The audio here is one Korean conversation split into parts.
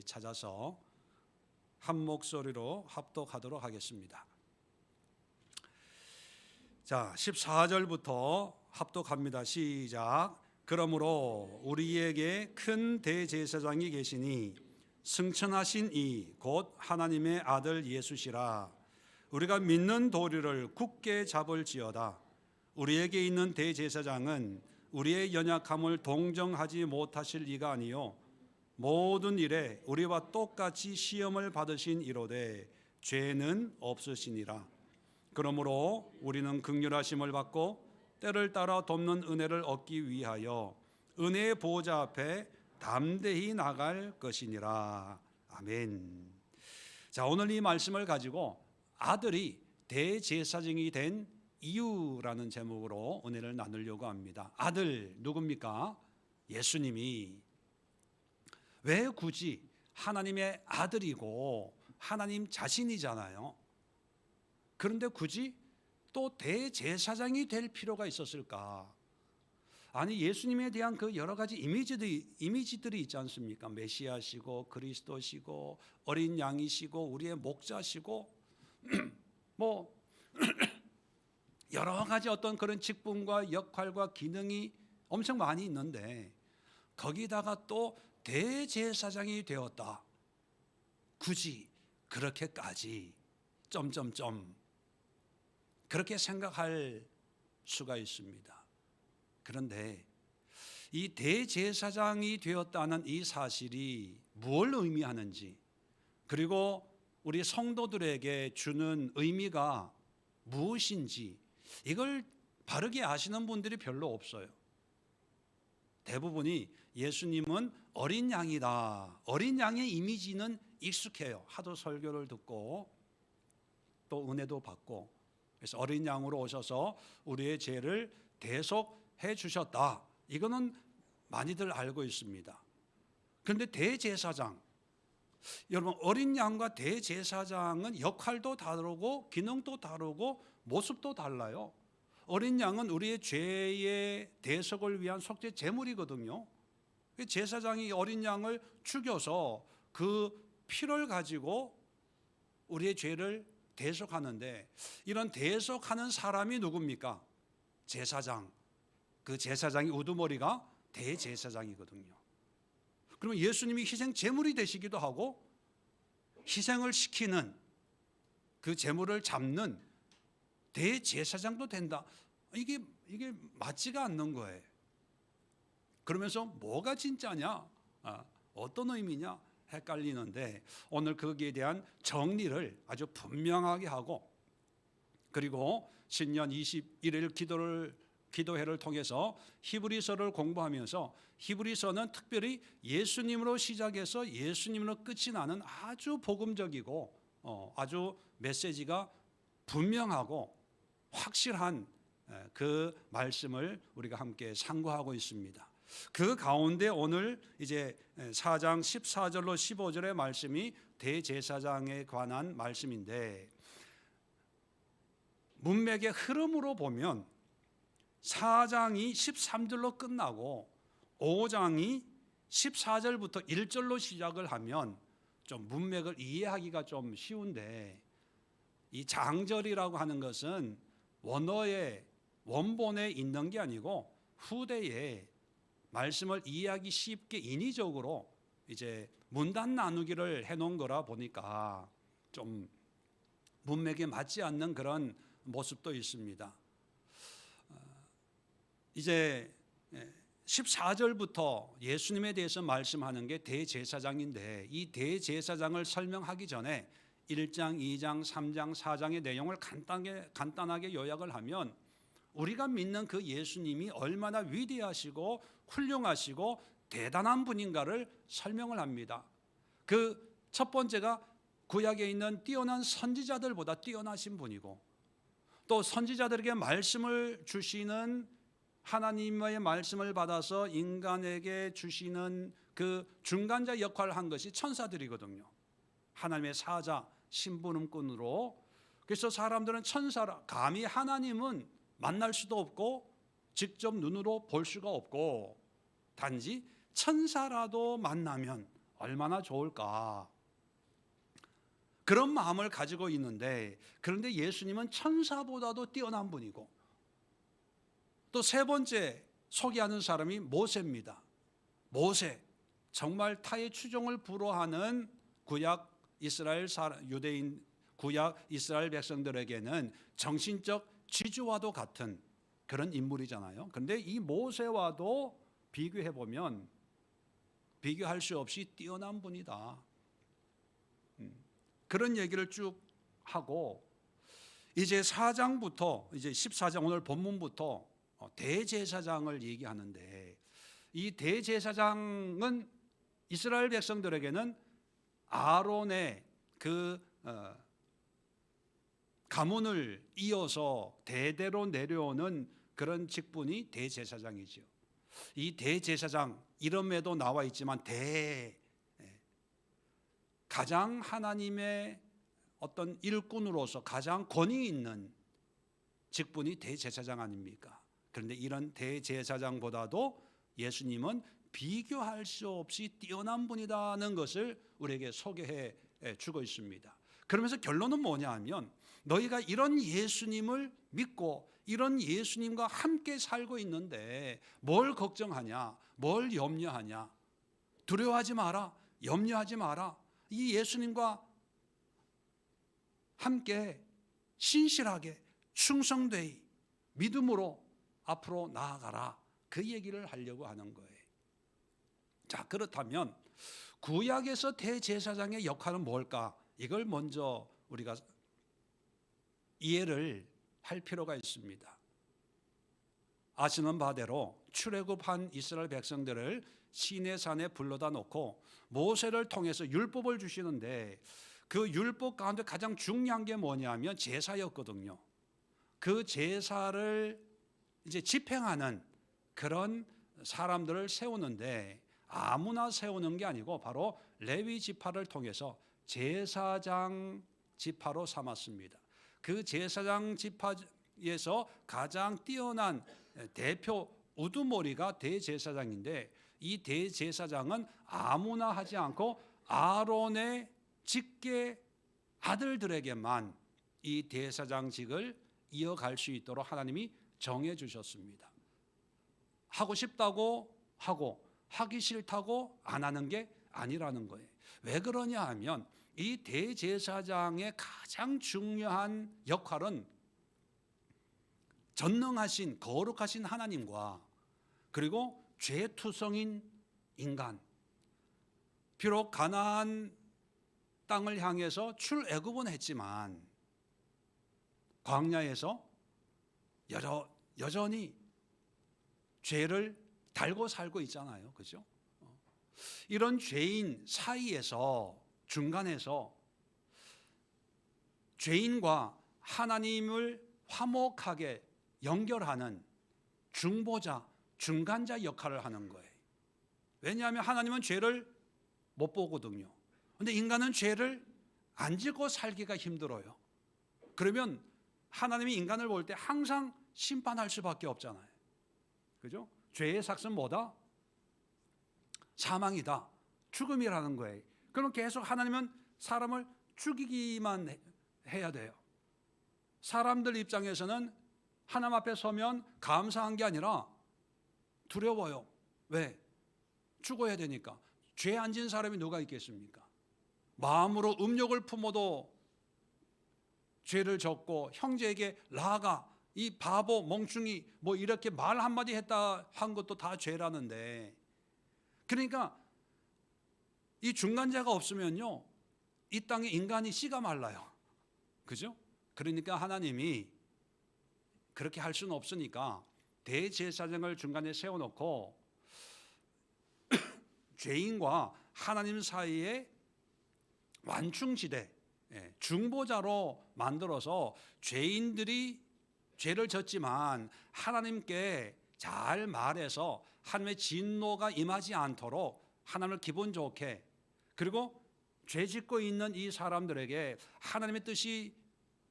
찾아서 한 목소리로 합독하도록 하겠습니다. 자, 14절부터 합독합니다. 시작. 그러므로 우리에게 큰 대제사장이 계시니 승천하신 이 곧 하나님의 아들 예수시라. 우리가 믿는 도리를 굳게 잡을지어다. 우리에게 있는 대제사장은 우리의 연약함을 동정하지 못하실 이가 아니요 모든 일에 우리와 똑같이 시험을 받으신 이로되 죄는 없으시니라. 그러므로 우리는 긍휼하심을 받고 때를 따라 돕는 은혜를 얻기 위하여 은혜의 보좌 앞에 담대히 나갈 것이니라. 아멘. 자, 오늘 이 말씀을 가지고 아들이 대제사장이 된 이유라는 제목으로 은혜를 나누려고 합니다. 아들 누굽니까? 예수님이. 왜 굳이 하나님의 아들이고 하나님 자신이잖아요. 그런데 굳이 또 대제사장이 될 필요가 있었을까? 아니, 예수님에 대한 그 여러 가지 이미지들이 있지 않습니까? 메시아시고 그리스도시고 어린 양이시고 우리의 목자시고 뭐 여러 가지 어떤 그런 직분과 역할과 기능이 엄청 많이 있는데 거기다가 또 대제사장이 되었다. 굳이 그렇게까지 그렇게 생각할 수가 있습니다. 그런데 이 대제사장이 되었다는 이 사실이 뭘 의미하는지, 그리고 우리 성도들에게 주는 의미가 무엇인지 이걸 바르게 아시는 분들이 별로 없어요. 대부분이 예수님은 어린 양이다. 어린 양의 이미지는 익숙해요. 하도 설교를 듣고 또 은혜도 받고, 그래서 어린 양으로 오셔서 우리의 죄를 대속해 주셨다. 이거는 많이들 알고 있습니다. 그런데 대제사장, 여러분, 어린 양과 대제사장은 역할도 다르고 기능도 다르고 모습도 달라요. 어린 양은 우리의 죄의 대속을 위한 속죄 제물이거든요. 제사장이 어린 양을 죽여서 그 피를 가지고 우리의 죄를 대속하는데, 이런 대속하는 사람이 누굽니까? 제사장. 그 제사장이 우두머리가 대제사장이거든요. 그러면 예수님이 희생 제물이 되시기도 하고 희생을 시키는 그 제물을 잡는 대제사장도 된다. 이게 맞지가 않는 거예요. 그러면서 뭐가 진짜냐? 어떤 의미냐? 헷갈리는데 오늘 거기에 대한 정리를 아주 분명하게 하고, 그리고 신년 21일 기도회를 통해서 히브리서를 공부하면서 히브리서는 특별히 예수님으로 시작해서 예수님으로 끝이 나는 아주 복음적이고 아주 메시지가 분명하고 확실한 그 말씀을 우리가 함께 상고하고 있습니다. 그 가운데 오늘 이제 4장 14절로 15절의 말씀이 대제사장에 관한 말씀인데, 문맥의 흐름으로 보면 4장이 13절로 끝나고 5장이 14절부터 1절로 시작을 하면 좀 문맥을 이해하기가 좀 쉬운데, 이 장절이라고 하는 것은 원어의 원본에 있는 게 아니고 후대에 말씀을 이해하기 쉽게 인위적으로 이제 문단 나누기를 해놓은 거라 보니까 좀 문맥에 맞지 않는 그런 모습도 있습니다. 이제 14절부터 예수님에 대해서 말씀하는 게 대제사장인데, 이 대제사장을 설명하기 전에 1장, 2장, 3장, 4장의 내용을 간단하게 요약을 하면 우리가 믿는 그 예수님이 얼마나 위대하시고 훌륭하시고 대단한 분인가를 설명을 합니다. 그 첫 번째가 구약에 있는 뛰어난 선지자들보다 뛰어나신 분이고, 또 선지자들에게 말씀을 주시는, 하나님의 말씀을 받아서 인간에게 주시는 그 중간자 역할을 한 것이 천사들이거든요. 하나님의 사자, 심부름꾼으로. 그래서 사람들은 천사라, 감히 하나님은 만날 수도 없고 직접 눈으로 볼 수가 없고, 단지 천사라도 만나면 얼마나 좋을까. 그런 마음을 가지고 있는데, 그런데 예수님은 천사보다도 뛰어난 분이고, 또 세 번째 소개하는 사람이 모세입니다. 모세, 정말 타의 추종을 불허하는 구약 이스라엘 유대인 구약 이스라엘 백성들에게는 정신적 지주와도 같은 그런 인물이잖아요. 그런데 이 모세와도 비교해 보면 비교할 수 없이 뛰어난 분이다. 그런 얘기를 쭉 하고, 이제 4장부터 이제 14장 오늘 본문부터 대제사장을 얘기하는데, 이 대제사장은 이스라엘 백성들에게는 아론의 그 가문을 이어서 대대로 내려오는 그런 직분이 대제사장이죠. 이 대제사장 이름에도 나와 있지만 가장 하나님의 어떤 일꾼으로서 가장 권위 있는 직분이 대제사장 아닙니까? 그런데 이런 대제사장보다도 예수님은 비교할 수 없이 뛰어난 분이라는 것을 우리에게 소개해 주고 있습니다. 그러면서 결론은 뭐냐 하면, 너희가 이런 예수님을 믿고 이런 예수님과 함께 살고 있는데 뭘 걱정하냐, 뭘 염려하냐. 두려워하지 마라, 염려하지 마라. 이 예수님과 함께 신실하게 충성되이 믿음으로 앞으로 나아가라. 그 얘기를 하려고 하는 거예요. 자, 그렇다면 구약에서 대제사장의 역할은 뭘까? 이걸 먼저 우리가 이해를 할 필요가 있습니다. 아시는 바대로 출애굽한 이스라엘 백성들을 시내산에 불러다 놓고 모세를 통해서 율법을 주시는데, 그 율법 가운데 가장 중요한 게 뭐냐면 제사였거든요. 그 제사를 이제 집행하는 그런 사람들을 세우는데, 아무나 세우는 게 아니고 바로 레위 지파를 통해서 제사장 지파로 삼았습니다. 그 제사장 지파에서 가장 뛰어난 대표 우두머리가 대제사장인데, 이 대제사장은 아무나 하지 않고 아론의 직계 아들들에게만 이 대제사장직을 이어갈 수 있도록 하나님이 정해 주셨습니다. 하고 싶다고 하고 하기 싫다고 안 하는 게 아니라는 거예요. 왜 그러냐 하면, 이 대제사장의 가장 중요한 역할은 전능하신 거룩하신 하나님과 그리고 죄투성인 인간, 비록 가나안 땅을 향해서 출애굽은 했지만 광야에서 여전히 죄를 달고 살고 있잖아요. 그죠? 이런 죄인 사이에서, 중간에서 죄인과 하나님을 화목하게 연결하는 중보자, 중간자 역할을 하는 거예요. 왜냐하면 하나님은 죄를 못 보거든요. 그런데 인간은 죄를 안 짓고 살기가 힘들어요. 그러면 하나님이 인간을 볼 때 항상 심판할 수밖에 없잖아요. 그죠? 죄의 삭은 뭐다? 사망이다, 죽음이라는 거예요. 그럼 계속 하나님은 사람을 죽이기만 해야 돼요. 사람들 입장에서는 하나님 앞에 서면 감사한 게 아니라 두려워요. 왜? 죽어야 되니까. 죄 안 지은 사람이 누가 있겠습니까? 마음으로 음욕을 품어도 죄를 졌고, 형제에게 나아가 이 바보 멍충이 뭐 이렇게 말 한마디 했다 한 것도 다 죄라는데, 그러니까 이 중간자가 없으면요, 이 땅에 인간이 씨가 말라요. 그죠? 그러니까 하나님이 그렇게 할 수는 없으니까 대제사장을 중간에 세워놓고 죄인과 하나님 사이에 완충지대, 중보자로 만들어서 죄인들이 죄를 졌지만 하나님께 잘 말해서 하나님의 진노가 임하지 않도록 하나님을 기분 좋게, 그리고 죄 짓고 있는 이 사람들에게 하나님의 뜻이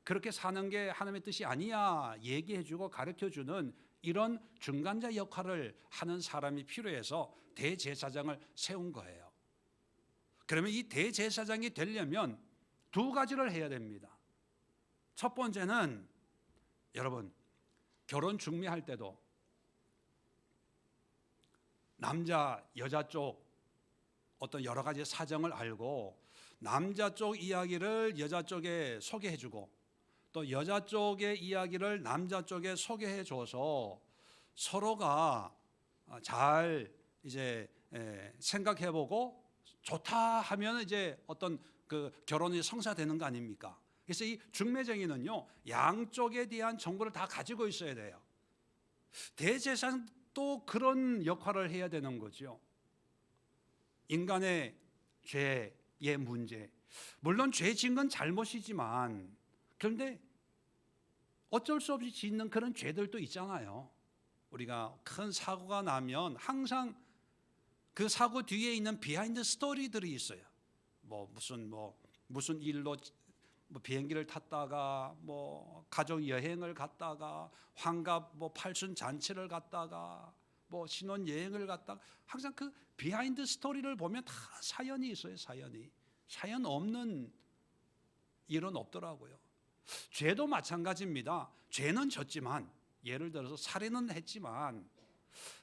그렇게 사는 게 하나님의 뜻이 아니야 얘기해주고 가르쳐주는 이런 중간자 역할을 하는 사람이 필요해서 대제사장을 세운 거예요. 그러면 이 대제사장이 되려면 두 가지를 해야 됩니다. 첫 번째는 여러분, 결혼 중매할 때도 남자 여자 쪽 어떤 여러 가지 사정을 알고 남자 쪽 이야기를 여자 쪽에 소개해주고 또 여자 쪽의 이야기를 남자 쪽에 소개해줘서 서로가 잘 이제 생각해보고 좋다 하면 이제 어떤 그 결혼이 성사되는 거 아닙니까? 그래서 이 중매쟁이는요, 양쪽에 대한 정보를 다 가지고 있어야 돼요. 대제사장도 그런 역할을 해야 되는 거죠. 인간의 죄의 문제, 물론 죄 지은 건 잘못이지만 그런데 어쩔 수 없이 짓는 그런 죄들도 있잖아요. 우리가 큰 사고가 나면 항상 그 사고 뒤에 있는 비하인드 스토리들이 있어요. 무슨 일로 비행기를 탔다가 가족 여행을 갔다가 환갑 팔순 잔치를 갔다가 신혼 여행을 갔다가 항상 그 비하인드 스토리를 보면 다 사연이 있어요. 사연 없는 일은 없더라고요. 죄도 마찬가지입니다. 죄는 졌지만 예를 들어서 살인은 했지만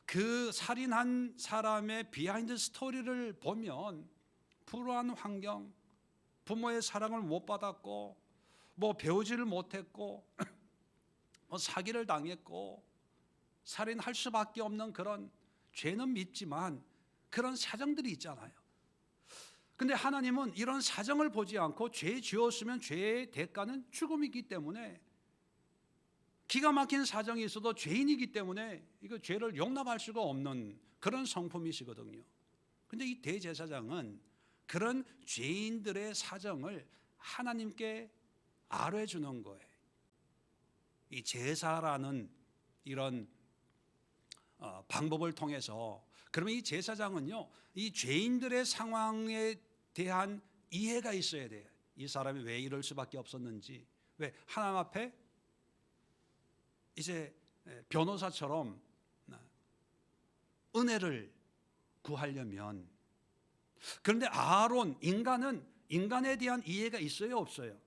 그 살인한 사람의 비하인드 스토리를 보면 불우한 환경, 부모의 사랑을 못 받았고 배우지를 못했고 사기를 당했고 살인할 수밖에 없는 그런 죄는 밉지만 그런 사정들이 있잖아요. 근데 하나님은 이런 사정을 보지 않고 죄 지었으면 죄의 대가는 죽음이기 때문에 기가 막힌 사정이 있어도 죄인이기 때문에 이거 죄를 용납할 수가 없는 그런 성품이시거든요. 근데 이 대제사장은 그런 죄인들의 사정을 하나님께 알해 주는 거예요. 이 제사라는 이런 방법을 통해서 그러면 이 제사장은요, 이 죄인들의 상황에 대한 이해가 있어야 돼요. 이 사람이 왜 이럴 수밖에 없었는지, 왜 하나님 앞에 이제 변호사처럼 은혜를 구하려면, 그런데 아론 인간은 인간에 대한 이해가 있어요, 없어요?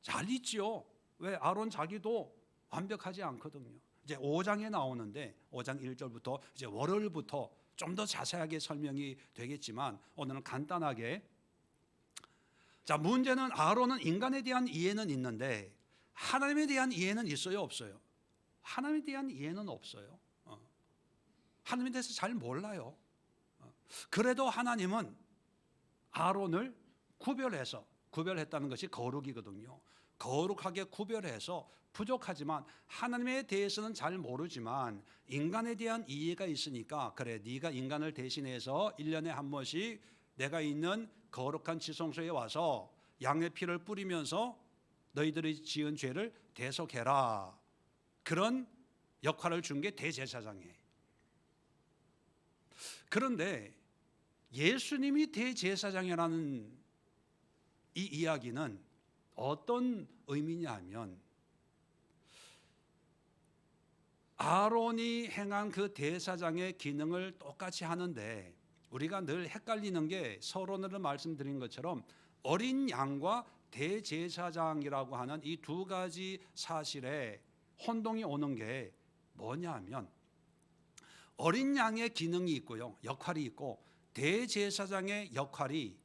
잘 있죠. 왜? 아론 자기도 완벽하지 않거든요. 이제 5장에 나오는데 5장 1절부터 이제 월요일부터 좀 더 자세하게 설명이 되겠지만 오늘은 간단하게, 자, 문제는 아론은 인간에 대한 이해는 있는데 하나님에 대한 이해는 있어요, 없어요? 하나님에 대한 이해는 없어요. 하나님에 대해서 잘 몰라요. 그래도 하나님은 아론을 구별했다는 것이 거룩이거든요. 거룩하게 구별해서 부족하지만 하나님에 대해서는 잘 모르지만 인간에 대한 이해가 있으니까, 그래, 네가 인간을 대신해서 1년에 한 번씩 내가 있는 거룩한 지성소에 와서 양의 피를 뿌리면서 너희들이 지은 죄를 대속해라. 그런 역할을 준 게 대제사장이에요. 그런데 예수님이 대제사장이라는 이 이야기는 어떤 의미냐 하면, 아론이 행한 그 대사장의 기능을 똑같이 하는데 우리가 늘 헷갈리는 게, 서론으로 말씀드린 것처럼 어린 양과 대제사장이라고 하는 이 두 가지 사실에 혼동이 오는 게 뭐냐 하면, 어린 양의 기능이 있고요, 역할이 있고 대제사장의 역할이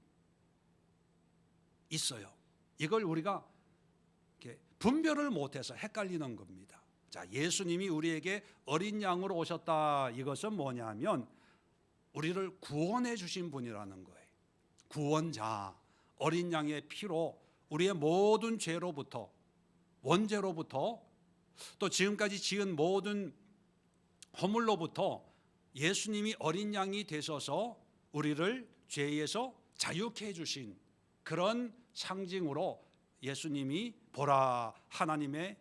있어요. 이걸 우리가 분별을 못해서 헷갈리는 겁니다. 자, 예수님이 우리에게 어린 양으로 오셨다. 이것은 뭐냐면 우리를 구원해 주신 분이라는 거예요. 구원자, 어린 양의 피로 우리의 모든 죄로부터, 원죄로부터, 또 지금까지 지은 모든 허물로부터 예수님이 어린 양이 되셔서 우리를 죄에서 자유케 해주신 그런 상징으로 예수님이 보라, 하나님의,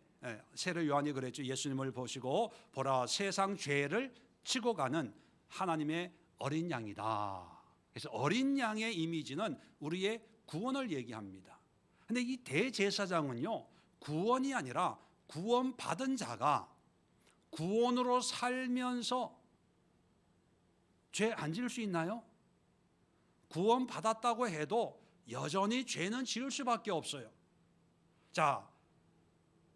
세례 요한이 그랬죠. 예수님을 보시고 보라, 세상 죄를 지고 가는 하나님의 어린 양이다. 그래서 어린 양의 이미지는 우리의 구원을 얘기합니다. 그런데 이 대제사장은요, 구원이 아니라 구원받은 자가 구원으로 살면서 죄 안 지을 수 있나요? 구원받았다고 해도 여전히 죄는 지을 수밖에 없어요. 자,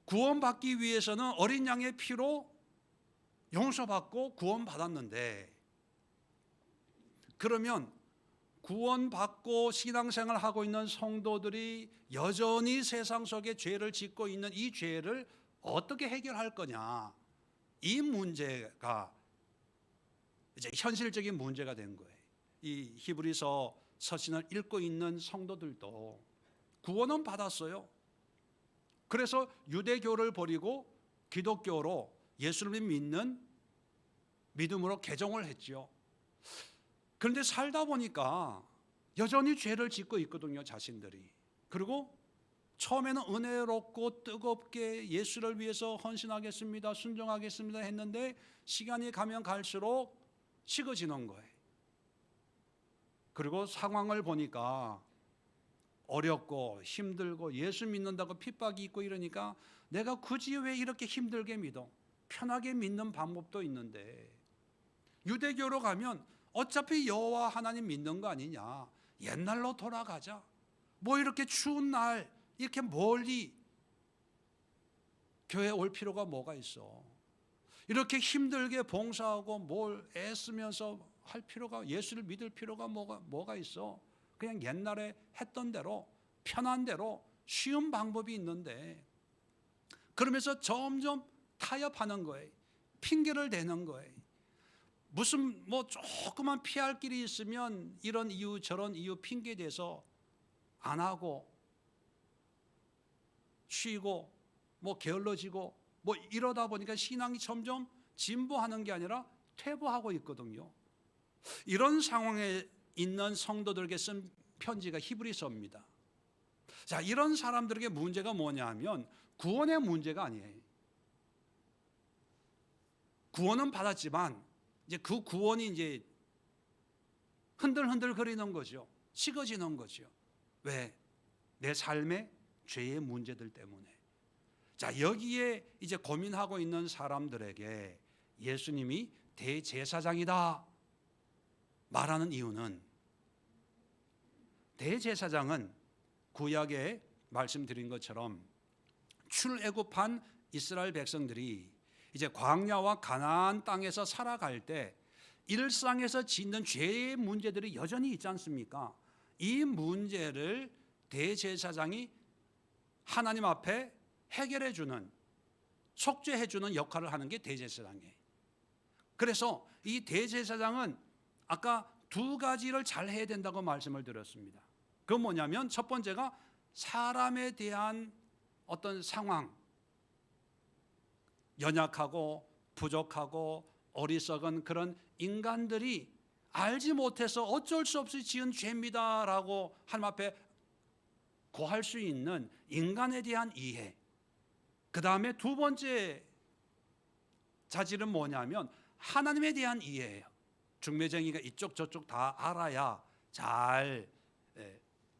구원받기 위해서는 어린 양의 피로 용서받고 구원받았는데, 그러면 구원받고 신앙생활을 하고 있는 성도들이 여전히 세상 속에 죄를 짓고 있는 이 죄를 어떻게 해결할 거냐, 이 문제가 이제 현실적인 문제가 된 거예요. 이 히브리서 서신을 읽고 있는 성도들도 구원은 받았어요. 그래서 유대교를 버리고 기독교로 예수를 믿는 믿음으로 개종을 했죠. 그런데 살다 보니까 여전히 죄를 짓고 있거든요, 자신들이. 그리고 처음에는 은혜롭고 뜨겁게 예수를 위해서 헌신하겠습니다, 순종하겠습니다 했는데 시간이 가면 갈수록 식어지는 거예요. 그리고 상황을 보니까 어렵고 힘들고 예수 믿는다고 핍박이 있고 이러니까 내가 굳이 왜 이렇게 힘들게 믿어? 편하게 믿는 방법도 있는데, 유대교로 가면 어차피 여호와 하나님 믿는 거 아니냐, 옛날로 돌아가자, 뭐 이렇게 추운 날 이렇게 멀리 교회 올 필요가 뭐가 있어, 이렇게 힘들게 봉사하고 뭘 애쓰면서 할 필요가, 예수를 믿을 필요가 뭐가 있어. 그냥 옛날에 했던 대로 편한 대로 쉬운 방법이 있는데, 그러면서 점점 타협하는 거예요. 핑계를 대는 거예요. 무슨 뭐 조그만 피할 길이 있으면 이런 이유 저런 이유 핑계 대서 안 하고 쉬고 뭐 게을러지고 뭐 이러다 보니까 신앙이 점점 진보하는 게 아니라 퇴보하고 있거든요. 이런 상황에 있는 성도들에게 쓴 편지가 히브리서입니다. 자, 이런 사람들에게 문제가 뭐냐 하면 구원의 문제가 아니에요. 구원은 받았지만 이제 그 구원이 이제 흔들흔들 거리는 거죠. 식어지는 거죠. 왜? 내 삶의 죄의 문제들 때문에. 자, 여기에 이제 고민하고 있는 사람들에게 예수님이 대제사장이다 말하는 이유는, 대제사장은 구약에 말씀드린 것처럼 출애굽한 이스라엘 백성들이 이제 광야와 가나안 땅에서 살아갈 때 일상에서 짓는 죄의 문제들이 여전히 있지 않습니까? 이 문제를 대제사장이 하나님 앞에 해결해 주는, 속죄해 주는 역할을 하는 게 대제사장이에요. 그래서 이 대제사장은 아까 두 가지를 잘 해야 된다고 말씀을 드렸습니다. 그건 뭐냐면 첫 번째가 사람에 대한 어떤 상황, 연약하고 부족하고 어리석은 그런 인간들이 알지 못해서 어쩔 수 없이 지은 죄입니다라고 하나님 앞에 고할 수 있는 인간에 대한 이해. 그 다음에 두 번째 자질은 뭐냐면 하나님에 대한 이해예요. 중매쟁이가 이쪽 저쪽 다 알아야 잘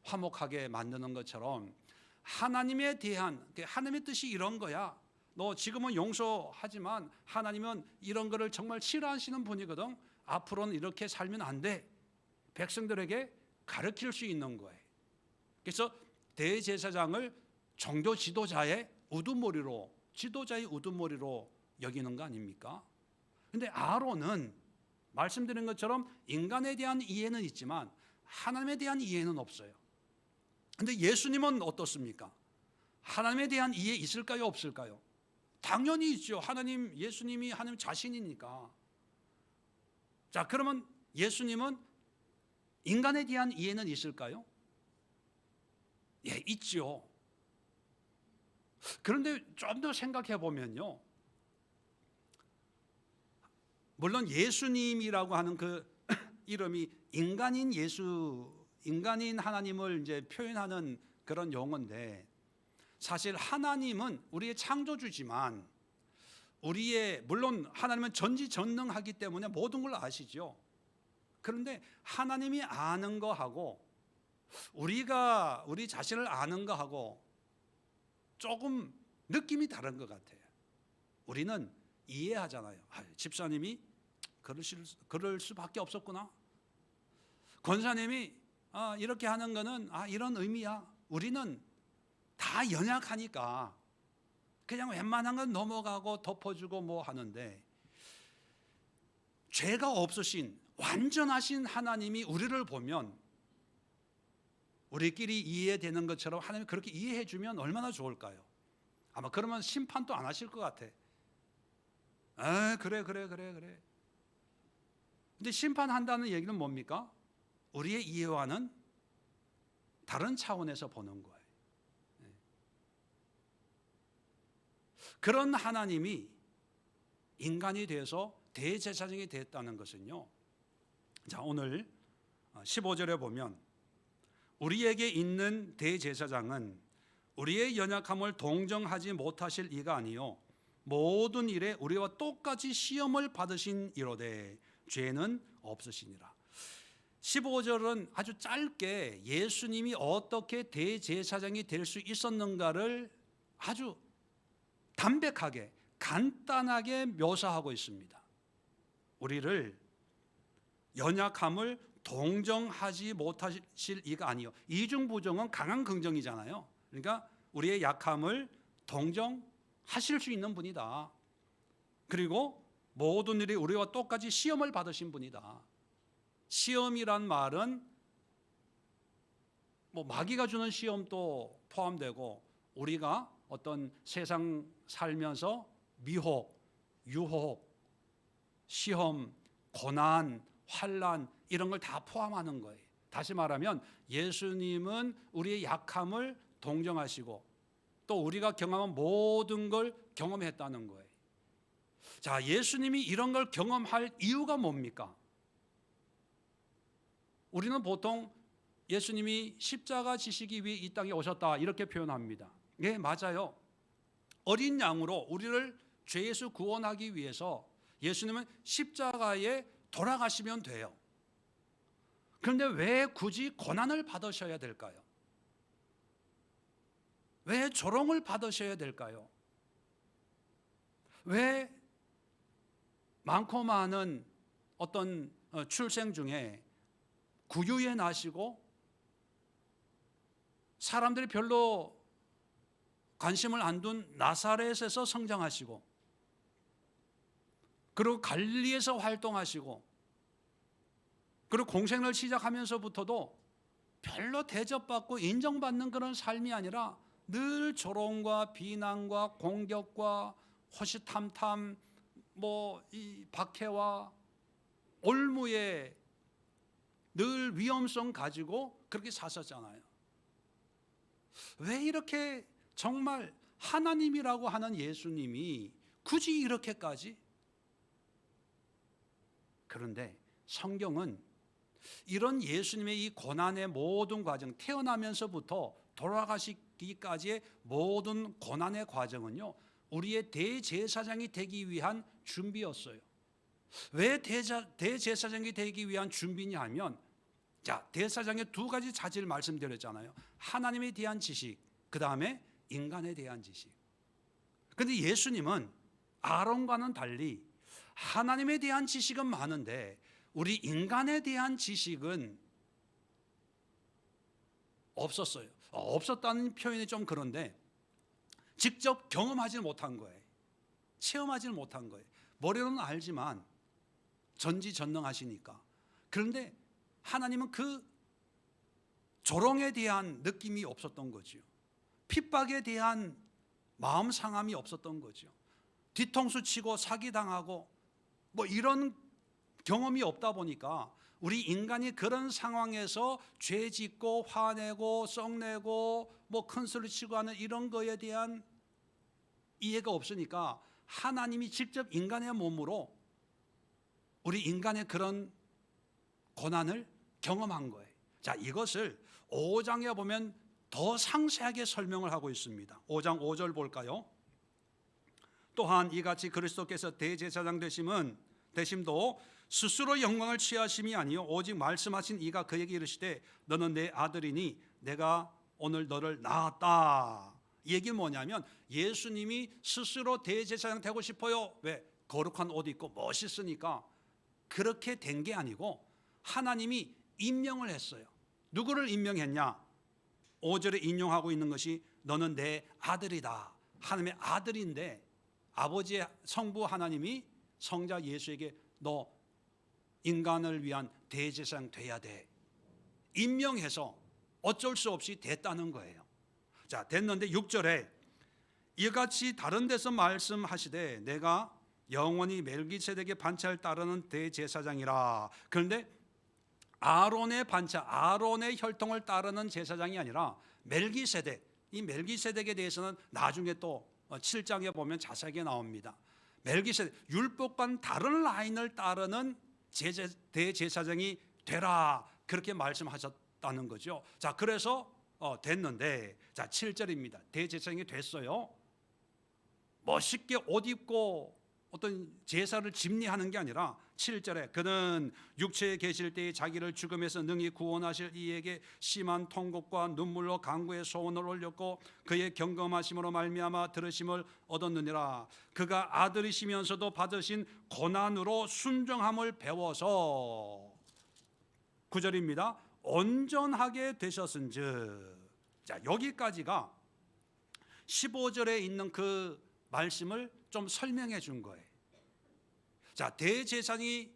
화목하게 만드는 것처럼 하나님에 대한, 하나님의 뜻이 이런 거야. 너 지금은 용서하지만 하나님은 이런 거를 정말 싫어하시는 분이거든. 앞으로는 이렇게 살면 안 돼. 백성들에게 가르칠 수 있는 거예요. 그래서 대제사장을 종교 지도자의 우두머리로, 지도자의 우두머리로 여기는 거 아닙니까? 근데 아론은 말씀드린 것처럼 인간에 대한 이해는 있지만 하나님에 대한 이해는 없어요. 근데 예수님은 어떻습니까? 하나님에 대한 이해 있을까요, 없을까요? 당연히 있죠. 하나님, 예수님이 하나님 자신이니까. 자, 그러면 예수님은 인간에 대한 이해는 있을까요? 예, 있죠. 그런데 좀 더 생각해 보면요, 물론 예수님이라고 하는 그 이름이 인간인 예수, 인간인 하나님을 이제 표현하는 그런 용어인데, 사실 하나님은 우리의 창조주지만 우리의, 물론 하나님은 전지전능하기 때문에 모든 걸 아시죠. 그런데 하나님이 아는 거하고 우리가 우리 자신을 아는 거하고 조금 느낌이 다른 것 같아요. 우리는 이해하잖아요. 집사님이 그럴 수밖에 없었구나. 권사님이 이렇게 하는 거는 이런 의미야. 우리는 다 연약하니까 그냥 웬만한 건 넘어가고 덮어주고 뭐 하는데, 죄가 없으신 완전하신 하나님이 우리를 보면 우리끼리 이해되는 것처럼 하나님이 그렇게 이해해 주면 얼마나 좋을까요? 아마 그러면 심판도 안 하실 것 같아. 그래. 근데 심판한다는 얘기는 뭡니까? 우리의 이해와는 다른 차원에서 보는 거예요. 그런 하나님이 인간이 돼서 대제사장이 됐다는 것은요, 자, 오늘 15절에 보면 우리에게 있는 대제사장은 우리의 연약함을 동정하지 못하실 이가 아니요 모든 일에 우리와 똑같이 시험을 받으신 이로되 죄는 없으시니라. 15절은 아주 짧게 예수님이 어떻게 대제사장이 될 수 있었는가를 아주 담백하게 간단하게 묘사하고 있습니다. 우리를 연약함을 동정하지 못하실 이가 아니요. 이중부정은 강한 긍정이잖아요. 그러니까 우리의 약함을 동정하실 수 있는 분이다. 그리고 모든 일이 우리와 똑같이 시험을 받으신 분이다. 시험이란 말은 뭐 마귀가 주는 시험도 포함되고 우리가 어떤 세상 살면서 미혹, 유혹, 시험, 고난, 환난 이런 걸 다 포함하는 거예요. 다시 말하면 예수님은 우리의 약함을 동정하시고 또 우리가 경험한 모든 걸 경험했다는 거예요. 자, 예수님이 이런 걸 경험할 이유가 뭡니까? 우리는 보통 예수님이 십자가 지시기 위해 이 땅에 오셨다 이렇게 표현합니다. 예, 맞아요. 어린 양으로 우리를 죄에서 구원하기 위해서 예수님은 십자가에 돌아가시면 돼요. 그런데 왜 굳이 고난을 받으셔야 될까요? 왜 조롱을 받으셔야 될까요? 왜 많고 많은 어떤 출생 중에 구유에 나시고 사람들이 별로 관심을 안 둔 나사렛에서 성장하시고 그리고 갈릴리에서 활동하시고 그리고 공생을 시작하면서부터도 별로 대접받고 인정받는 그런 삶이 아니라 늘 조롱과 비난과 공격과 호시탐탐 이 박해와 올무에 늘 위험성 가지고 그렇게 사셨잖아요. 왜 이렇게 정말 하나님이라고 하는 예수님이 굳이 이렇게까지? 그런데 성경은 이런 예수님의 이 고난의 모든 과정, 태어나면서부터 돌아가시기까지의 모든 고난의 과정은요, 우리의 대제사장이 되기 위한 준비였어요. 왜 대제사장이 되기 위한 준비냐 하면, 자, 대제사장의 두 가지 자질을 말씀드렸잖아요. 하나님에 대한 지식, 그 다음에 인간에 대한 지식. 그런데 예수님은 아론과는 달리 하나님에 대한 지식은 많은데 우리 인간에 대한 지식은 없었어요. 없었다는 표현이 좀 그런데 직접 경험하지 못한 거예요. 체험하지 못한 거예요. 머리로는 알지만 전지전능하시니까. 그런데 하나님은 그 조롱에 대한 느낌이 없었던 거죠. 핍박에 대한 마음 상함이 없었던 거죠. 뒤통수 치고 사기당하고 이런 경험이 없다 보니까 우리 인간이 그런 상황에서 죄 짓고 화내고 썩내고 큰 소리 치고 하는 이런 거에 대한 이해가 없으니까 하나님이 직접 인간의 몸으로 우리 인간의 그런 고난을 경험한 거예요. 자, 이것을 5장에 보면 더 상세하게 설명을 하고 있습니다. 5장 5절 볼까요? 또한 이같이 그리스도께서 대제사장 되심도 스스로 영광을 취하심이 아니요 오직 말씀하신 이가 그에게 이르시되 너는 내 아들이니 내가 오늘 너를 낳았다. 이 얘기는 뭐냐면 예수님이 스스로 대제사장 되고 싶어요. 왜? 거룩한 옷 입고 멋있으니까. 그렇게 된 게 아니고 하나님이 임명을 했어요. 누구를 임명했냐? 5절에 인용하고 있는 것이 너는 내 아들이다. 하나님의 아들인데 아버지의 성부 하나님이 성자 예수에게 너 인간을 위한 대제사장 돼야 돼. 임명해서 어쩔 수 없이 됐다는 거예요. 자, 됐는데 6절에 이같이 다른 데서 말씀하시되 내가 영원히 멜기세덱의 반차를 따르는 대제사장이라. 그런데 아론의 반차, 아론의 혈통을 따르는 제사장이 아니라 멜기세덱, 이 멜기세덱에 대해서는 나중에 또 7장에 보면 자세하게 나옵니다. 멜기세덱, 율법과는 다른 라인을 따르는 대제사장이 되라, 그렇게 말씀하셨다는 거죠. 자, 그래서 됐는데, 자 7절입니다. 대제사장이 됐어요. 멋있게 옷 입고 어떤 제사를 집리하는 게 아니라 7절에 그는 육체에 계실 때에 자기를 죽음에서 능히 구원하실 이에게 심한 통곡과 눈물로 간구의 소원을 올렸고 그의 경검하심으로 말미암아 들으심을 얻었느니라. 그가 아들이시면서도 받으신 고난으로 순종함을 배워서 9절입니다. 온전하게 되셨은즉. 자, 여기까지가 15절에 있는 그 말씀을 좀 설명해 준 거예요. 자, 대제사장이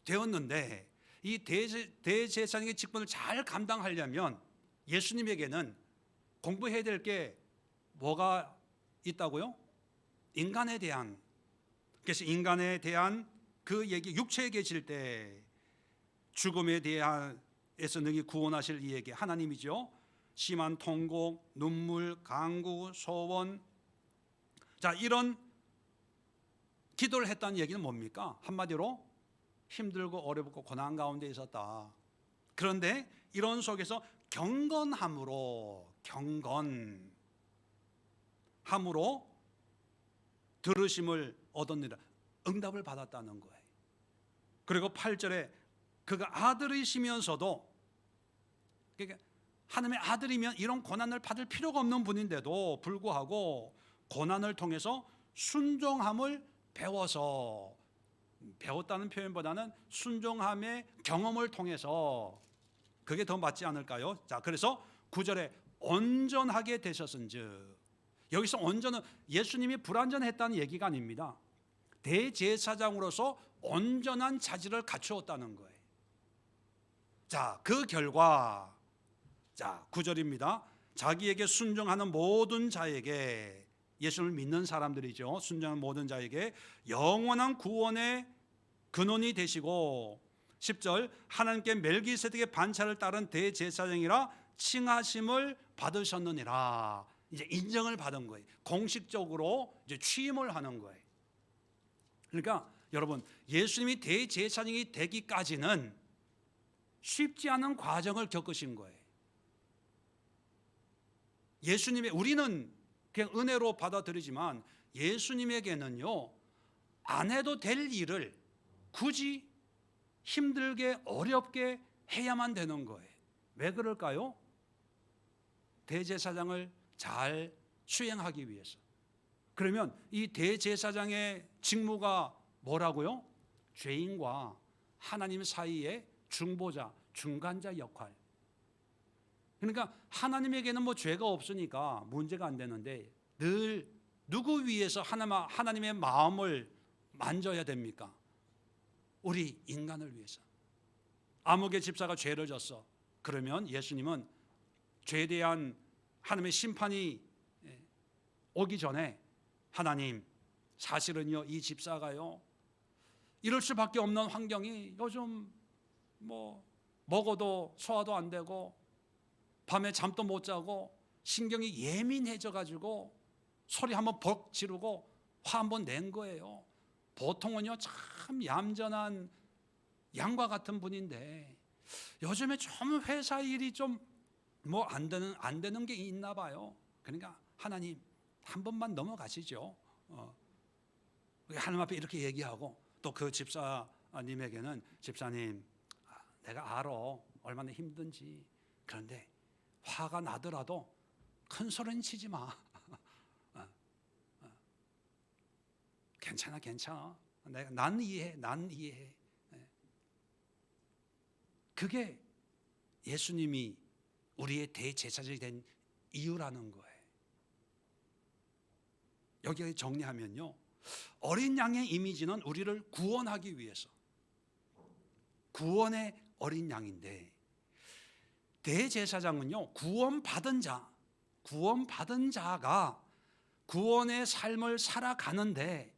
되었는데 이 대제사장의 직분을 잘 감당하려면 예수님에게는 공부해야 될 게 뭐가 있다고요? 인간에 대한, 그래서 인간에 대한 그 얘기, 육체에 계실 때 죽음에 대해서 능히 구원하실 이에게, 하나님이죠. 심한 통곡, 눈물, 간구, 소원. 자, 이런 기도를 했다는 얘기는 뭡니까? 한마디로 힘들고 어렵고 고난 가운데 있었다. 그런데 이런 속에서 경건함으로 들으심을 얻었느니라. 응답을 받았다는 거예요. 그리고 8절에 그가 아들이시면서도, 그러니까 하나님의 아들이면 이런 고난을 받을 필요가 없는 분인데도 불구하고 고난을 통해서 순종함을 배워서, 배웠다는 표현보다는 순종함의 경험을 통해서, 그게 더 맞지 않을까요? 자, 그래서 9절에 온전하게 되셨은즉. 여기서 온전은 예수님이 불완전했다는 얘기가 아닙니다. 대제사장으로서 온전한 자질을 갖추었다는 거예요. 자, 그 결과, 자 9절입니다. 자기에게 순종하는 모든 자에게, 예수를 믿는 사람들이죠, 순종하는 모든 자에게 영원한 구원의 근원이 되시고, 10절 하나님께 멜기세덱의 반차를 따른 대제사장이라 칭하심을 받으셨느니라. 이제 인정을 받은 거예요. 공식적으로 이제 취임을 하는 거예요. 그러니까 여러분, 예수님이 대제사장이 되기까지는 쉽지 않은 과정을 겪으신 거예요. 예수님의, 우리는 그냥 은혜로 받아들이지만 예수님에게는요, 안 해도 될 일을 굳이 힘들게 어렵게 해야만 되는 거예요. 왜 그럴까요? 대제사장을 잘 수행하기 위해서. 그러면 이 대제사장의 직무가 뭐라고요? 죄인과 하나님 사이의 중보자, 중간자 역할. 그러니까 하나님에게는 뭐 죄가 없으니까 문제가 안 되는데 늘 누구 위해서 하나님의 마음을 만져야 됩니까? 우리 인간을 위해서. 아무개 집사가 죄를 졌어. 그러면 예수님은 죄에 대한 하나님의 심판이 오기 전에, 하나님, 사실은요, 이 집사가요, 이럴 수밖에 없는 환경이, 요즘 뭐 먹어도 소화도 안 되고 밤에 잠도 못 자고 신경이 예민해져 가지고 소리 한번 벅 지르고 화 한번 낸 거예요. 보통은요, 참 얌전한 양과 같은 분인데 요즘에 좀 회사 일이 좀 뭐 안 되는 게 있나 봐요. 그러니까 하나님, 한 번만 넘어가시죠. 하나님 앞에 이렇게 얘기하고, 또 그 집사님에게는, 집사님, 내가 알아 얼마나 힘든지. 그런데 화가 나더라도 큰 소리는 치지 마. 괜찮아. 난 이해해. 그게 예수님이 우리의 대제사장이 된 이유라는 거예요. 여기 정리하면요, 어린 양의 이미지는 우리를 구원하기 위해서, 구원의 어린 양인데, 대제사장은요, 구원받은 자가 구원의 삶을 살아가는데,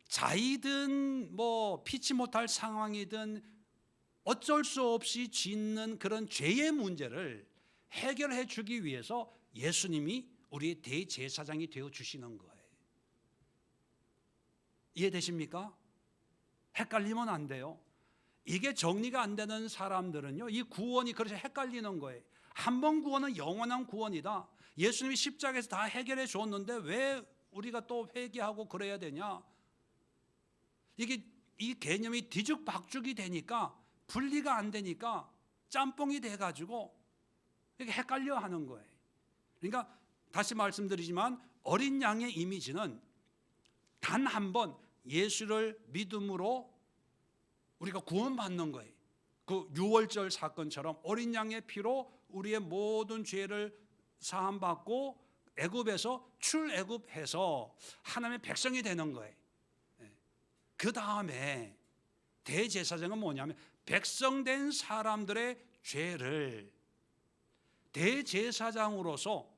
자이든 뭐 피치 못할 상황이든 어쩔 수 없이 짓는 그런 죄의 문제를 해결해 주기 위해서 예수님이 우리의 대제사장이 되어 주시는 거예요. 이해되십니까? 헷갈리면 안 돼요. 이게 정리가 안 되는 사람들은요, 이 구원이 그래서 헷갈리는 거예요. 한 번 구원은 영원한 구원이다. 예수님이 십자가에서 다 해결해 줬는데 왜 우리가 또 회개하고 그래야 되냐? 이게 이 개념이 뒤죽박죽이 되니까, 분리가 안 되니까 짬뽕이 돼가지고 이게 헷갈려 하는 거예요. 그러니까 다시 말씀드리지만, 어린 양의 이미지는 단 한 번 예수를 믿음으로 우리가 구원받는 거예요. 그 유월절 사건처럼 어린 양의 피로 우리의 모든 죄를 사함받고 애굽에서 출애굽해서 하나님의 백성이 되는 거예요. 그 다음에 대제사장은 뭐냐면, 백성된 사람들의 죄를 대제사장으로서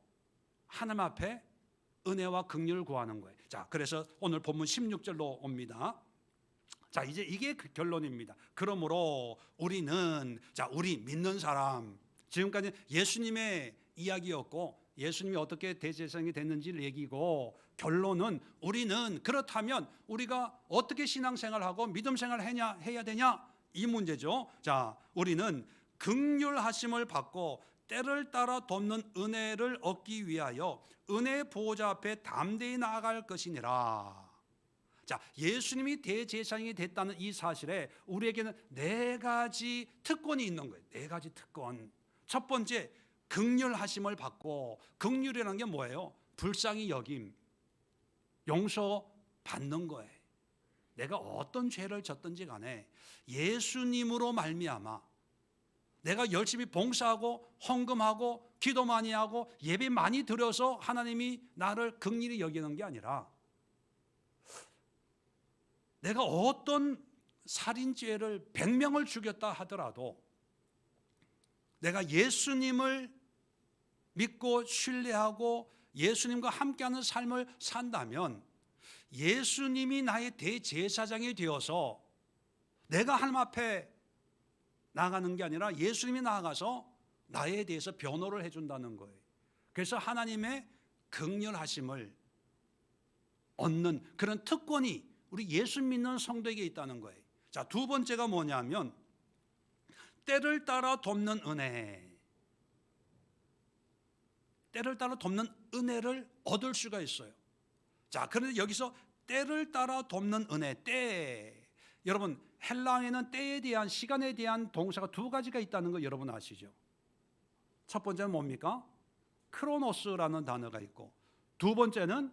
하나님 앞에 은혜와 긍휼을 구하는 거예요. 자, 그래서 오늘 본문 16절로 옵니다. 자, 이제 이게 그 결론입니다. 그러므로 우리는, 자, 우리 믿는 사람, 지금까지 예수님의 이야기였고 예수님이 어떻게 대제사장이 됐는지를 얘기고, 결론은 우리는 그렇다면 우리가 어떻게 신앙생활하고 믿음생활을 해야 되냐, 이 문제죠. 자, 우리는 긍휼하심을 받고 때를 따라 돕는 은혜를 얻기 위하여 은혜 보호자 앞에 담대히 나아갈 것이니라. 자, 예수님이 대제사장이 됐다는 이 사실에 우리에게는 네 가지 특권이 있는 거예요. 네 가지 특권. 첫 번째, 긍휼하심을 받고, 긍휼이라는 게 뭐예요? 불쌍히 여김, 용서받는 거예요. 내가 어떤 죄를 졌든지 간에 예수님으로 말미암아 내가 열심히 봉사하고 헌금하고 기도 많이 하고 예배 많이 드려서 하나님이 나를 긍휼히 여기는 게 아니라, 내가 어떤 살인죄를 100명을 죽였다 하더라도 내가 예수님을 믿고 신뢰하고 예수님과 함께하는 삶을 산다면, 예수님이 나의 대제사장이 되어서 내가 하나님 앞에 나가는 게 아니라 예수님이 나아가서 나에 대해서 변호를 해준다는 거예요. 그래서 하나님의 긍휼하심을 얻는 그런 특권이 우리 예수 믿는 성도에게 있다는 거예요. 자, 두 번째가 뭐냐면, 때를 따라 돕는 은혜. 때를 따라 돕는 은혜를 얻을 수가 있어요. 자, 그런데 여기서 때를 따라 돕는 은혜, 때. 여러분, 헬라어에는 때에 대한, 시간에 대한 동사가 두 가지가 있다는 거 여러분 아시죠? 첫 번째는 뭡니까? 크로노스라는 단어가 있고, 두 번째는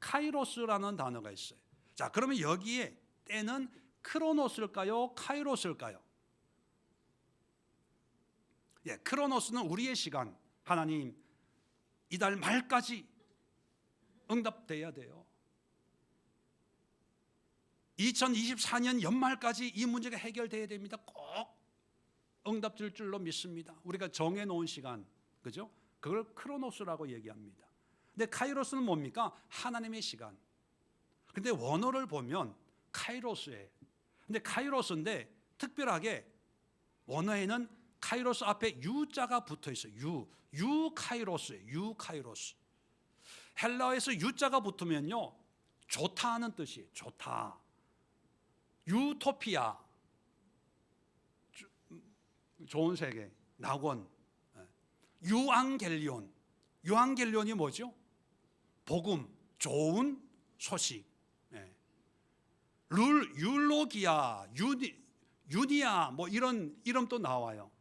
카이로스라는 단어가 있어요. 자, 그러면 여기에 때는 크로노스일까요? 카이로스일까요? 예, 크로노스는 우리의 시간. 하나님, 이달 말까지 응답돼야 돼요. 2024년 연말까지 이 문제가 해결돼야 됩니다. 꼭 응답될 줄로 믿습니다. 우리가 정해놓은 시간, 그죠? 그걸 크로노스라고 얘기합니다. 근데 카이로스는 뭡니까? 하나님의 시간. 근데 원어를 보면 카이로스예요. 근데 카이로스인데 특별하게 원어에는 카이로스 앞에 유자가 붙어 있어요. 유카이로스예요. 유카이로스. 헬라어에서 유자가 붙으면요, 좋다 하는 뜻이에요. 좋다. 유토피아, 좋은 세계, 낙원. 유앙겔리온. 유앙겔리온이 뭐죠? 복음, 좋은 소식. 율로기아, 유니아, 뭐 이런 이름도 나와요.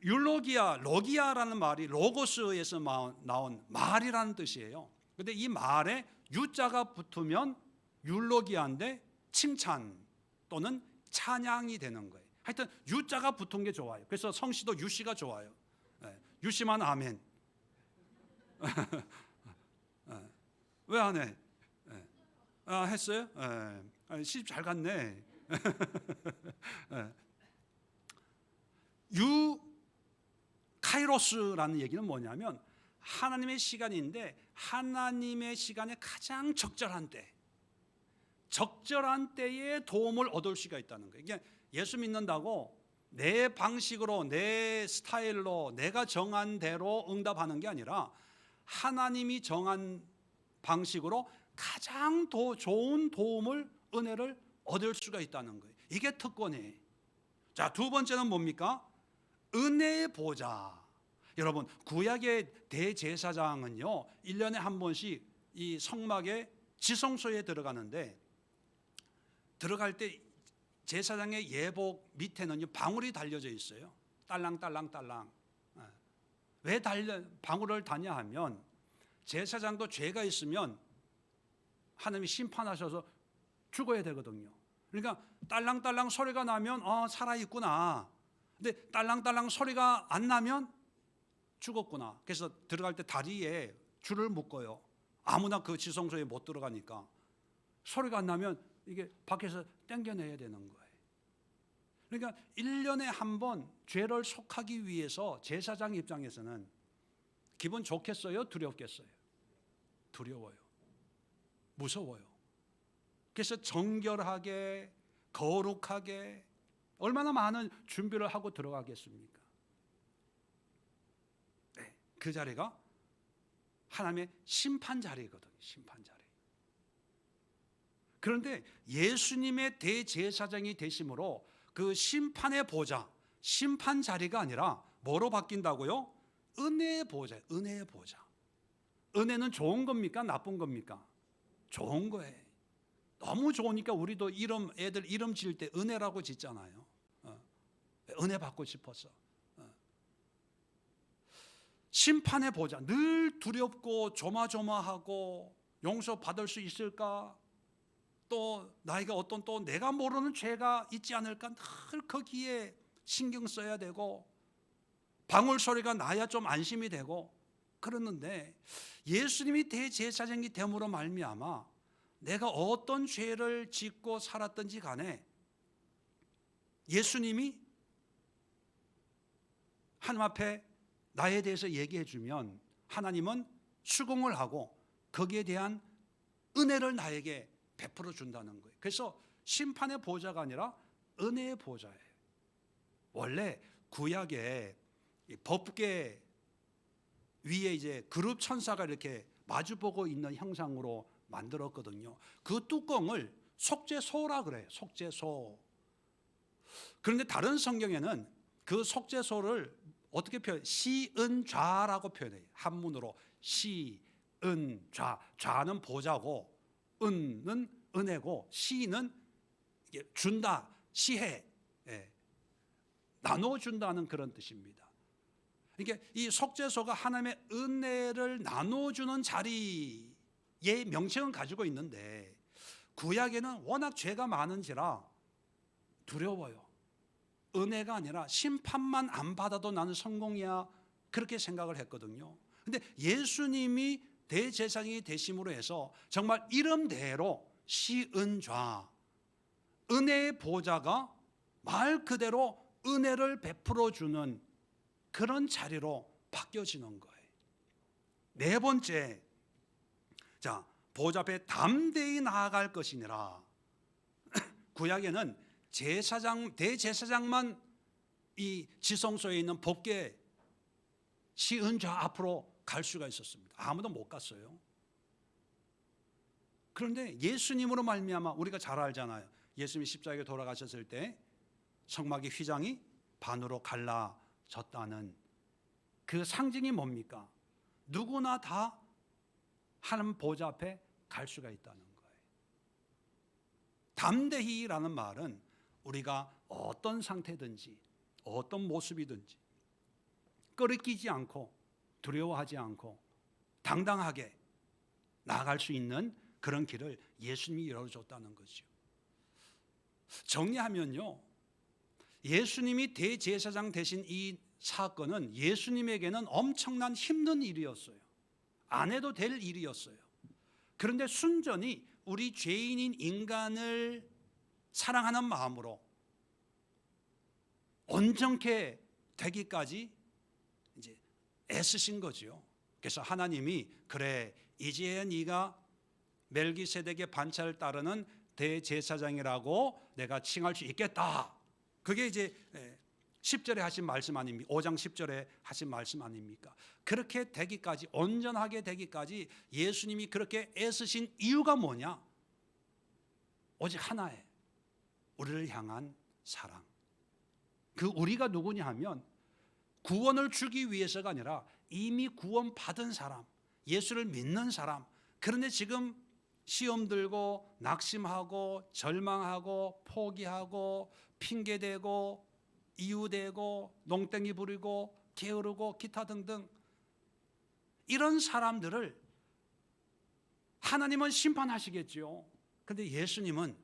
율로기아, 로기아라는 말이 로고스에서 나온 말이라는 뜻이에요. 그런데 이 말에 유자가 붙으면 율로기아인데 칭찬 또는 찬양이 되는 거예요. 하여튼 유자가 붙은 게 좋아요. 그래서 성씨도 유씨가 좋아요. 유씨만 아멘. 왜 안 해? 했어요? 시집 잘 갔네. 카이로스라는 얘기는 뭐냐면 하나님의 시간인데 하나님의 시간에 가장 적절한 때에 도움을 얻을 수가 있다는 거예요. 이게 예수 믿는다고 내 방식으로 내 스타일로 내가 정한 대로 응답하는 게 아니라 하나님이 정한 방식으로 가장 더 좋은 도움을 은혜를 얻을 수가 있다는 거예요. 이게 특권이에요. 자, 두 번째는 뭡니까? 은혜의 보좌. 여러분, 구약의 대제사장은요 1년에 한 번씩 이 성막의 지성소에 들어가는데 들어갈 때 제사장의 예복 밑에는 방울이 달려져 있어요. 딸랑딸랑딸랑. 왜 방울을 다냐 하면 제사장도 죄가 있으면 하나님이 심판하셔서 죽어야 되거든요. 그러니까 딸랑딸랑 소리가 나면 살아있구나. 근데 딸랑딸랑 소리가 안 나면 죽었구나. 그래서 들어갈 때 다리에 줄을 묶어요. 아무나 그 지성소에 못 들어가니까. 소리가 안 나면 이게 밖에서 땡겨내야 되는 거예요. 그러니까 1년에 한 번 죄를 속하기 위해서 제사장 입장에서는 기분 좋겠어요? 두렵겠어요? 두려워요. 무서워요. 그래서 정결하게 거룩하게 얼마나 많은 준비를 하고 들어가겠습니까? 네, 그 자리가 하나님의 심판 자리거든요. 심판 자리. 그런데 예수님의 대제사장이 되심으로 그 심판의 보좌, 심판 자리가 아니라 뭐로 바뀐다고요? 은혜의 보좌, 은혜의 보좌. 은혜는 좋은 겁니까? 나쁜 겁니까? 좋은 거예요. 너무 좋으니까 우리도 애들 이름 지을 때 은혜라고 짓잖아요. 은혜 받고 싶어서. 심판의 보좌, 늘 두렵고 조마조마하고 용서받을 수 있을까? 또 나이가 어떤 또 내가 모르는 죄가 있지 않을까? 늘 거기에 신경 써야 되고 방울 소리가 나야 좀 안심이 되고 그러는데 예수님이 대제사장이 됨으로 말미암아 내가 어떤 죄를 짓고 살았든지 간에 예수님이 하나님 앞에 나에 대해서 얘기해 주면 하나님은 수긍을 하고 거기에 대한 은혜를 나에게 베풀어 준다는 거예요. 그래서 심판의 보좌가 아니라 은혜의 보좌예요. 원래 구약에 법궤 위에 이제 그룹 천사가 이렇게 마주보고 있는 형상으로 만들었거든요. 그 뚜껑을 속죄소라 그래요. 속죄소. 그런데 다른 성경에는 그 속죄소를 어떻게 표현해요? 시은좌라고 표현해요. 한문으로 시은좌. 좌는 보좌고 은은 은혜고 시는 준다, 시해, 나눠준다는 그런 뜻입니다. 이게 이 속죄소가 하나님의 은혜를 나눠주는 자리의 명칭은 가지고 있는데 구약에는 워낙 죄가 많은지라 두려워요. 은혜가 아니라 심판만 안 받아도 나는 성공이야 그렇게 생각을 했거든요. 근데 예수님이 대제사장이 되심으로 해서 정말 이름대로 시은좌, 은혜의 보좌가 말 그대로 은혜를 베풀어 주는 그런 자리로 바뀌어지는 거예요. 네 번째, 자, 보좌 앞에 담대히 나아갈 것이니라. 구약에는 대제사장만 이 지성소에 있는 법궤 시은좌 앞으로 갈 수가 있었습니다. 아무도 못 갔어요. 그런데 예수님으로 말미암아 우리가 잘 알잖아요. 예수님이 십자가에 돌아가셨을 때 성막의 휘장이 반으로 갈라졌다는 그 상징이 뭡니까? 누구나 다 하나님 보좌 앞에 갈 수가 있다는 거예요. 담대히라는 말은 우리가 어떤 상태든지 어떤 모습이든지 끄리끼지 않고 두려워하지 않고 당당하게 나아갈 수 있는 그런 길을 예수님이 열어줬다는 거죠. 정리하면요, 예수님이 대제사장 되신 이 사건은 예수님에게는 엄청난 힘든 일이었어요. 안 해도 될 일이었어요. 그런데 순전히 우리 죄인인 인간을 사랑하는 마음으로 온전케 되기까지 이제 애쓰신 거죠. 그래서 하나님이 그래 이제 네가 멜기세덱의 반차를 따르는 대제사장이라고 내가 칭할 수 있겠다. 그게 이제 10절에 하신 말씀 아닙니까? 5장 10절에 하신 말씀 아닙니까? 그렇게 되기까지 온전하게 되기까지 예수님이 그렇게 애쓰신 이유가 뭐냐? 오직 하나에 우리를 향한 사랑. 그 우리가 누구냐 하면 구원을 주기 위해서가 아니라 이미 구원받은 사람, 예수를 믿는 사람. 그런데 지금 시험 들고 낙심하고 절망하고 포기하고 핑계대고 이유대고 농땡이 부리고 게으르고 기타 등등 이런 사람들을 하나님은 심판하시겠죠. 그런데 예수님은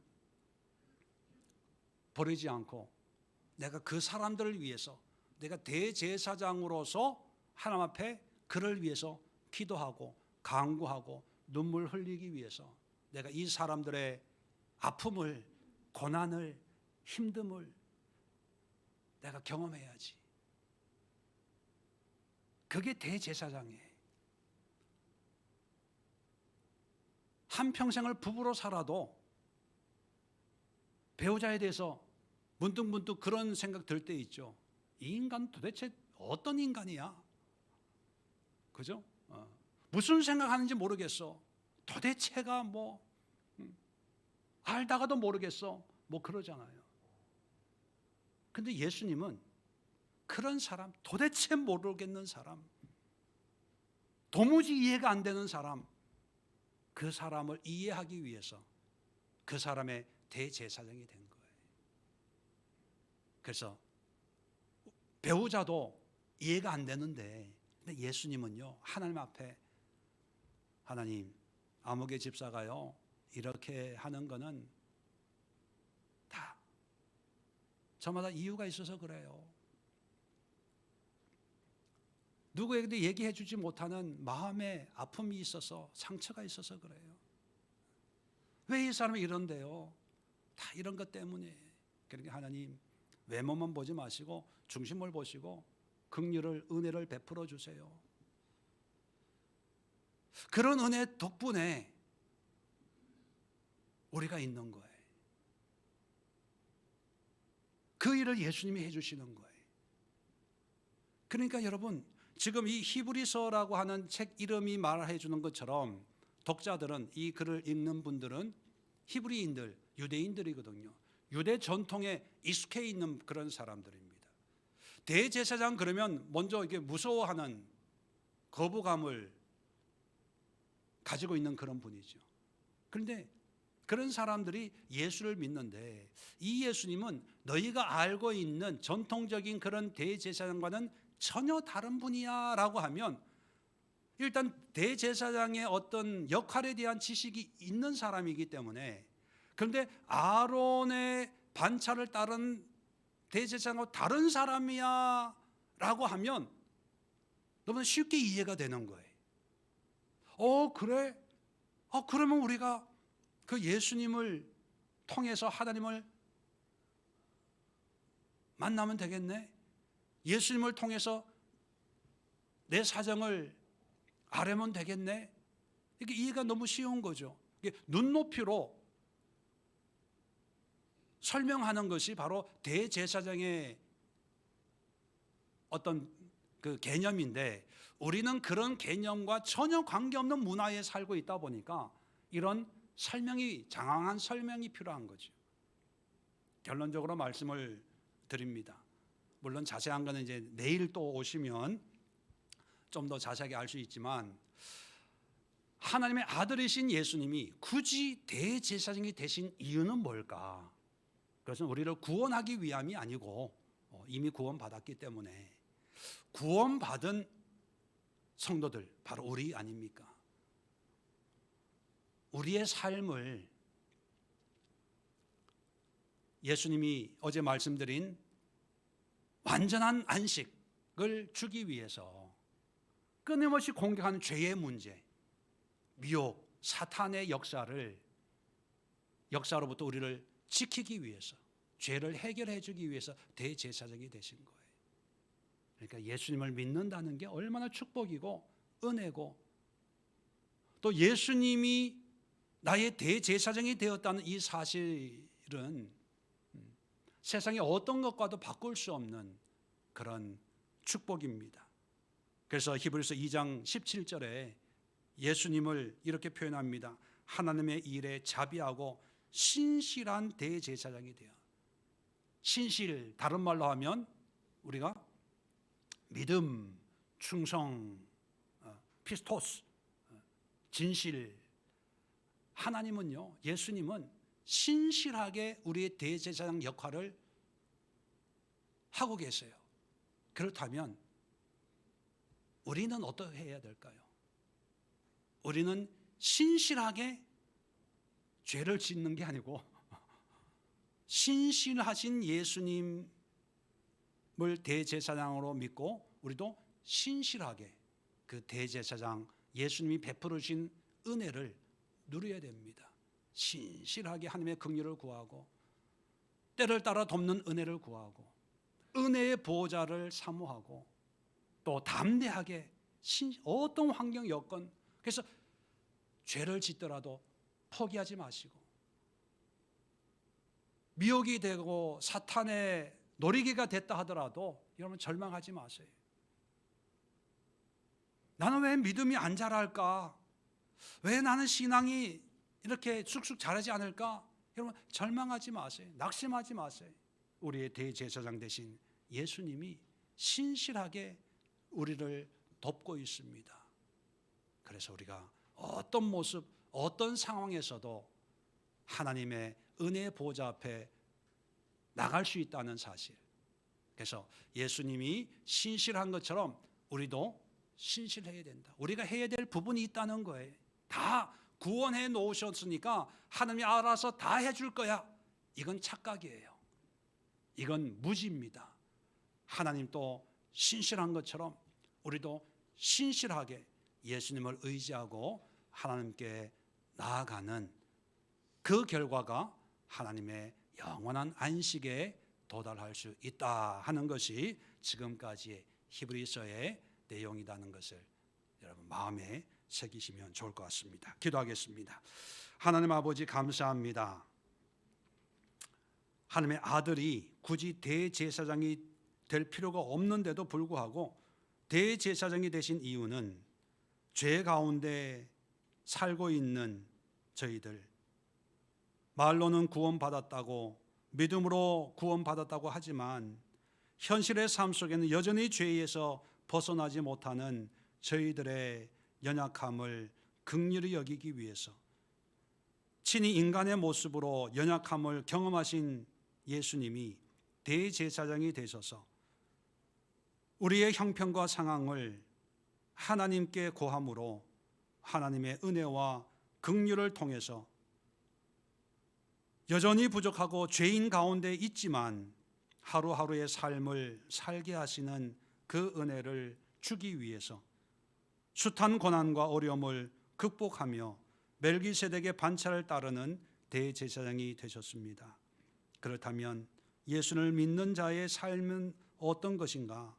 버리지 않고 내가 그 사람들을 위해서 내가 대제사장으로서 하나님 앞에 그를 위해서 기도하고 간구하고 눈물 흘리기 위해서 내가 이 사람들의 아픔을 고난을 힘듦을 내가 경험해야지. 그게 대제사장이에요. 한평생을 부부로 살아도 배우자에 대해서 문득문득 그런 생각 들 때 있죠. 이 인간 도대체 어떤 인간이야? 그죠? 무슨 생각하는지 모르겠어. 도대체가 뭐 알다가도 모르겠어. 뭐 그러잖아요. 근데 예수님은 그런 사람, 도대체 모르겠는 사람, 도무지 이해가 안 되는 사람, 그 사람을 이해하기 위해서 그 사람의 대제사장이 된 거예요. 그래서 배우자도 이해가 안 되는데 근데 예수님은요 하나님 앞에 하나님 아무개 집사가요 이렇게 하는 거는 다 저마다 이유가 있어서 그래요. 누구에게도 얘기해 주지 못하는 마음의 아픔이 있어서 상처가 있어서 그래요. 왜 이 사람이 이런데요? 다 이런 것 때문에. 그러니까 하나님 외모만 보지 마시고 중심을 보시고 긍휼을 은혜를 베풀어 주세요. 그런 은혜 덕분에 우리가 있는 거예요. 그 일을 예수님이 해주시는 거예요. 그러니까 여러분 지금 이 히브리서라고 하는 책 이름이 말해 주는 것처럼 독자들은 이 글을 읽는 분들은 히브리인들, 유대인들이거든요. 유대 전통에 익숙해 있는 그런 사람들입니다. 대제사장 그러면 먼저 이게 무서워하는 거부감을 가지고 있는 그런 분이죠. 그런데 그런 사람들이 예수를 믿는데 이 예수님은 너희가 알고 있는 전통적인 그런 대제사장과는 전혀 다른 분이야 라고 하면 일단 대제사장의 어떤 역할에 대한 지식이 있는 사람이기 때문에 그런데 아론의 반차를 따른 대제사장과 다른 사람이야 라고 하면 너무 쉽게 이해가 되는 거예요. 그래? 그러면 우리가 그 예수님을 통해서 하나님을 만나면 되겠네? 예수님을 통해서 내 사정을 알면 되겠네? 이게 이해가 너무 쉬운 거죠. 눈높이로 설명하는 것이 바로 대제사장의 어떤 그 개념인데 우리는 그런 개념과 전혀 관계없는 문화에 살고 있다 보니까 이런 설명이 장황한 설명이 필요한 거죠. 결론적으로 말씀을 드립니다. 물론 자세한 거는 이제 내일 또 오시면 좀 더 자세하게 알 수 있지만 하나님의 아들이신 예수님이 굳이 대제사장이 되신 이유는 뭘까? 그것은 우리를 구원하기 위함이 아니고 이미 구원받았기 때문에 구원받은 성도들 바로 우리 아닙니까? 우리의 삶을 예수님이 어제 말씀드린 완전한 안식을 주기 위해서 끊임없이 공격하는 죄의 문제, 미혹, 사탄의 역사로부터 우리를 지키기 위해서, 죄를 해결해 주기 위해서 대제사장이 되신 거예요. 그러니까 예수님을 믿는다는 게 얼마나 축복이고 은혜고, 또 예수님이 나의 대제사장이 되었다는 이 사실은 세상의 어떤 것과도 바꿀 수 없는 그런 축복입니다. 그래서 히브리서 2장 17절에 예수님을 이렇게 표현합니다. 하나님의 일에 자비하고 신실한 대제사장이 되어. 신실, 다른 말로 하면 우리가 믿음, 충성, 피스토스, 진실. 하나님은요, 예수님은 신실하게 우리의 대제사장 역할을 하고 계세요. 그렇다면 우리는 어떻게 해야 될까요? 우리는 신실하게 죄를 짓는 게 아니고 신실하신 예수님을 대제사장으로 믿고 우리도 신실하게 그 대제사장 예수님이 베풀어 주신 은혜를 누려야 됩니다. 신실하게 하나님의 긍휼을 구하고 때를 따라 돕는 은혜를 구하고 은혜의 보호자를 사모하고 또 담대하게 어떤 환경 여건, 그래서 죄를 짓더라도 포기하지 마시고, 미혹이 되고 사탄의 놀이개가 됐다 하더라도 여러분 절망하지 마세요. 나는 왜 믿음이 안 자랄까? 왜 나는 신앙이 이렇게 쑥쑥 자라지 않을까? 여러분 절망하지 마세요. 낙심하지 마세요. 우리의 대제사장 되신 예수님이 신실하게 우리를 돕고 있습니다. 그래서 우리가 어떤 모습, 어떤 상황에서도 하나님의 은혜의 보좌 앞에 나갈 수 있다는 사실. 그래서 예수님이 신실한 것처럼 우리도 신실해야 된다. 우리가 해야 될 부분이 있다는 거예요. 다 구원해 놓으셨으니까 하나님이 알아서 다 해줄 거야. 이건 착각이에요. 이건 무지입니다. 하나님 또 신실한 것처럼 우리도 신실하게 예수님을 의지하고 하나님께 나아가는 그 결과가 하나님의 영원한 안식에 도달할 수 있다 하는 것이 지금까지의 히브리서의 내용이라는 것을 여러분 마음에 새기시면 좋을 것 같습니다. 기도하겠습니다. 하나님 아버지 감사합니다. 하나님의 아들이 굳이 대제사장이 될 필요가 없는데도 불구하고 대제사장이 되신 이유는 죄 가운데 살고 있는 저희들, 말로는 구원받았다고 믿음으로 구원받았다고 하지만 현실의 삶 속에는 여전히 죄에서 벗어나지 못하는 저희들의 연약함을 긍휼히 여기기 위해서 친히 인간의 모습으로 연약함을 경험하신 예수님이 대제사장이 되셔서 우리의 형편과 상황을 하나님께 고함으로 하나님의 은혜와 긍휼을 통해서 여전히 부족하고 죄인 가운데 있지만 하루하루의 삶을 살게 하시는 그 은혜를 주기 위해서 숱한 고난과 어려움을 극복하며 멜기세덱의 반차를 따르는 대제사장이 되셨습니다. 그렇다면 예수를 믿는 자의 삶은 어떤 것인가?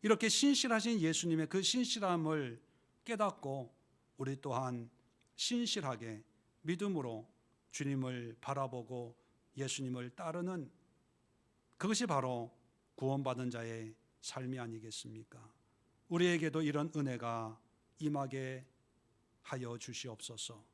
이렇게 신실하신 예수님의 그 신실함을 깨닫고 우리 또한 신실하게 믿음으로 주님을 바라보고 예수님을 따르는 그것이 바로 구원받은 자의 삶이 아니겠습니까? 우리에게도 이런 은혜가 임하게 하여 주시옵소서.